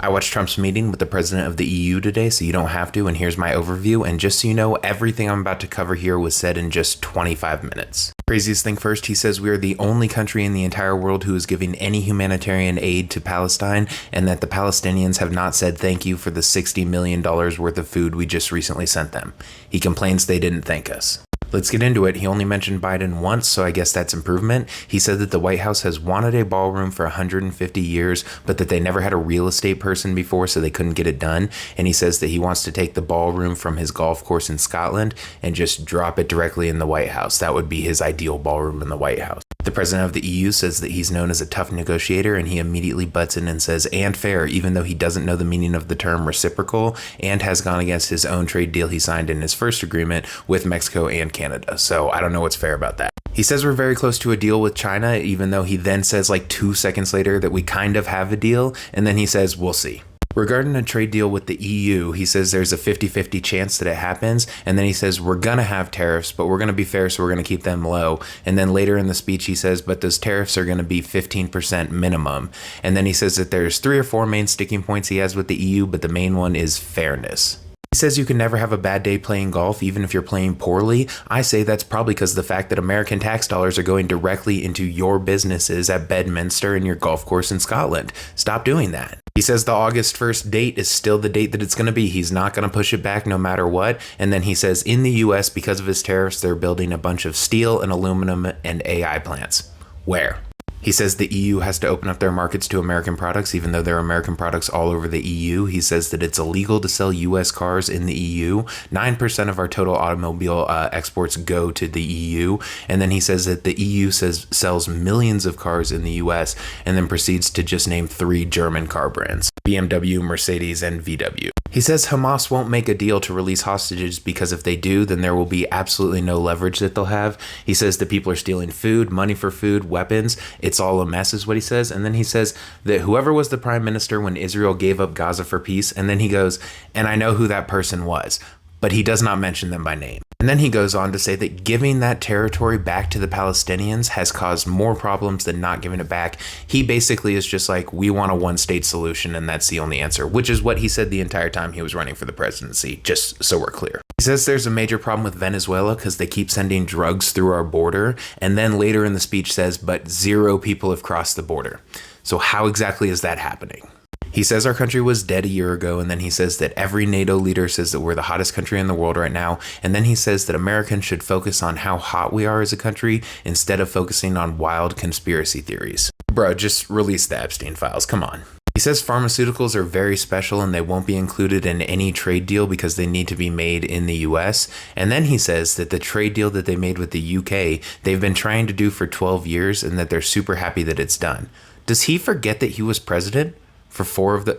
I watched Trump's meeting with the president of the EU today, so you don't have to, and here's my overview. And just so you know, everything I'm about to cover here was said in just 25 minutes. Craziest thing first, he says we are the only country in the entire world who is giving any humanitarian aid to Palestine, and that the Palestinians have not said thank you for the $60 million worth of food we just recently sent them. He complains they didn't thank us. Let's get into it. He only mentioned Biden once, so I guess that's improvement. He said that the White House has wanted a ballroom for 150 years, but that they never had a real estate person before, so they couldn't get it done. And he says that he wants to take the ballroom from his golf course in Scotland and just drop it directly in the White House. That would be his ideal ballroom in the White House. The president of the EU says that he's known as a tough negotiator, and he immediately butts in and says, and fair, even though he doesn't know the meaning of the term reciprocal and has gone against his own trade deal he signed in his first agreement with Mexico and Canada. So I don't know what's fair about that. He says we're very close to a deal with China, even though he then says like 2 seconds later that we kind of have a deal, and then he says, we'll see. Regarding a trade deal with the EU, he says there's a 50-50 chance that it happens, and then he says we're going to have tariffs, but we're going to be fair, so we're going to keep them low. And then later in the speech, he says, but those tariffs are going to be 15% minimum. And then he says that there's 3 or 4 main sticking points he has with the EU, but the main one is fairness. He says you can never have a bad day playing golf, even if you're playing poorly. I say that's probably because of the fact that American tax dollars are going directly into your businesses at Bedminster and your golf course in Scotland. Stop doing that. He says the August 1st date is still the date that it's going to be. He's not going to push it back no matter what. And then he says in the US, because of his tariffs, they're building a bunch of steel and aluminum and AI plants. Where? He says the EU has to open up their markets to American products, even though there are American products all over the EU. He says that it's illegal to sell US cars in the EU. 9% of our total automobile exports go to the EU. And then he says that the EU sells millions of cars in the US, and then proceeds to just name 3 German car brands: BMW, Mercedes, and VW. He says Hamas won't make a deal to release hostages because if they do, then there will be absolutely no leverage that they'll have. He says that people are stealing food, money for food, weapons. It's all a mess is what he says. And then he says that whoever was the prime minister when Israel gave up Gaza for peace, and then he goes, and I know who that person was, but he does not mention them by name. And then he goes on to say that giving that territory back to the Palestinians has caused more problems than not giving it back. He basically is just like, we want a one-state solution, and that's the only answer, which is what he said the entire time he was running for the presidency, just so we're clear. He says there's a major problem with Venezuela because they keep sending drugs through our border, and then later in the speech says, but 0 people have crossed the border. So how exactly is that happening? He says our country was dead a year ago, and then he says that every NATO leader says that we're the hottest country in the world right now, and then he says that Americans should focus on how hot we are as a country instead of focusing on wild conspiracy theories. Bro, just release the Epstein files, come on. He says pharmaceuticals are very special and they won't be included in any trade deal because they need to be made in the US. And then he says that the trade deal that they made with the UK, they've been trying to do for 12 years and that they're super happy that it's done. Does he forget that he was president?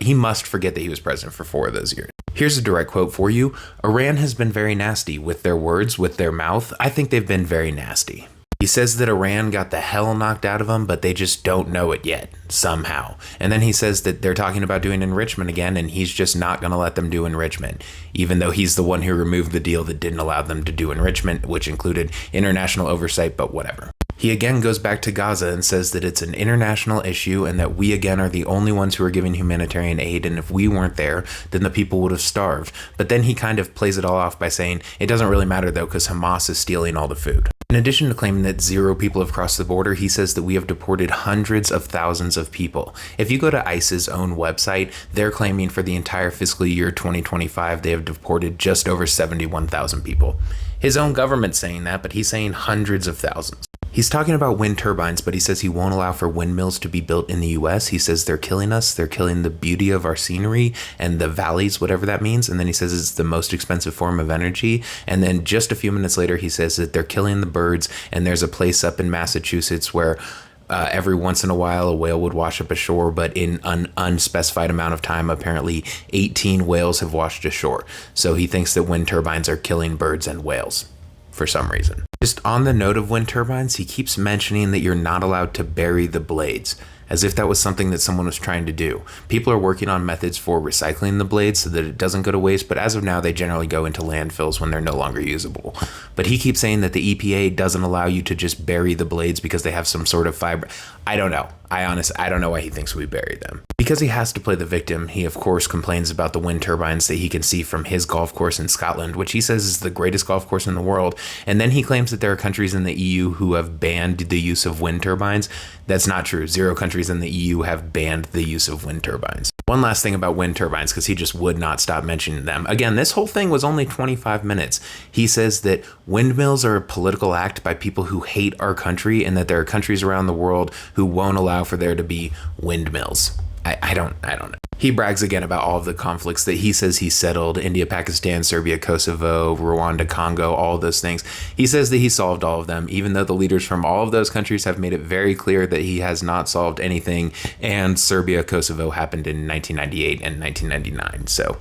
He must forget that he was president for 4 of those years. Here's a direct quote for you. Iran has been very nasty with their words, with their mouth. I think they've been very nasty. He says that Iran got the hell knocked out of them, but they just don't know it yet, somehow. And then he says that they're talking about doing enrichment again, and he's just not going to let them do enrichment, even though he's the one who removed the deal that didn't allow them to do enrichment, which included international oversight, but whatever. He again goes back to Gaza and says that it's an international issue and that we again are the only ones who are giving humanitarian aid, and if we weren't there, then the people would have starved. But then he kind of plays it all off by saying, it doesn't really matter though because Hamas is stealing all the food. In addition to claiming that 0 people have crossed the border, he says that we have deported hundreds of thousands of people. If you go to ICE's own website, they're claiming for the entire fiscal year 2025, they have deported just over 71,000 people. His own government's saying that, but he's saying hundreds of thousands. He's talking about wind turbines, but he says he won't allow for windmills to be built in the US. He says they're killing us. They're killing the beauty of our scenery and the valleys, whatever that means. And then he says it's the most expensive form of energy. And then just a few minutes later, he says that they're killing the birds. And there's a place up in Massachusetts where every once in a while a whale would wash up ashore, but in an unspecified amount of time, apparently 18 whales have washed ashore. So he thinks that wind turbines are killing birds and whales for some reason. Just on the note of wind turbines, he keeps mentioning that you're not allowed to bury the blades. as if that was something that someone was trying to do. People are working on methods for recycling the blades so that it doesn't go to waste, but as of now, they generally go into landfills when they're no longer usable. But he keeps saying that the EPA doesn't allow you to just bury the blades because they have some sort of fiber. I don't know. I don't know why he thinks we bury them. He Because he has to play the victim, he of course complains about the wind turbines that he can see from his golf course in Scotland, which he says is the greatest golf course in the world. And then he claims that there are countries in the EU who have banned the use of wind turbines. That's not true. 0 countries in the EU have banned the use of wind turbines. One last thing about wind turbines, because he just would not stop mentioning them. Again, this whole thing was only 25 minutes. He says that windmills are a political act by people who hate our country, and that there are countries around the world who won't allow for there to be windmills. I don't know. He brags again about all of the conflicts that he says he settled: India, Pakistan, Serbia, Kosovo, Rwanda, Congo, all of those things. He says that he solved all of them, even though the leaders from all of those countries have made it very clear that he has not solved anything. And Serbia, Kosovo happened in 1998 and 1999. So,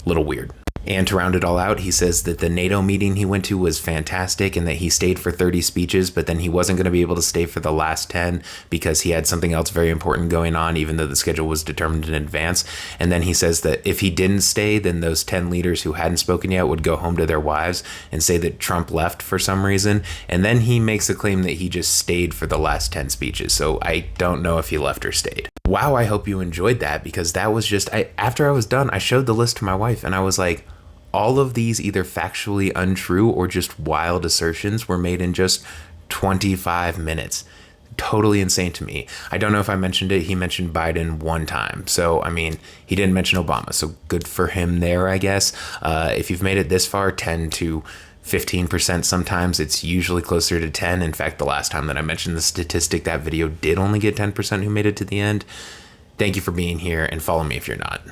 a little weird. And to round it all out, he says that the NATO meeting he went to was fantastic and that he stayed for 30 speeches, but then he wasn't going to be able to stay for the last 10 because he had something else very important going on, even though the schedule was determined in advance. And then he says that if he didn't stay, then those 10 leaders who hadn't spoken yet would go home to their wives and say that Trump left for some reason. And then he makes a claim that he just stayed for the last 10 speeches. So I don't know if he left or stayed. Wow, I hope you enjoyed that, because that was just, after I was done, I showed the list to my wife and I was like, all of these either factually untrue or just wild assertions were made in just 25 minutes. Totally insane to me. I don't know if I mentioned it. He mentioned Biden one time. So, I mean, he didn't mention Obama. So good for him there, I guess. If you've made it this far, 10 to 15% sometimes. It's usually closer to 10. In fact, the last time that I mentioned the statistic, that video did only get 10% who made it to the end. Thank you for being here, and follow me if you're not.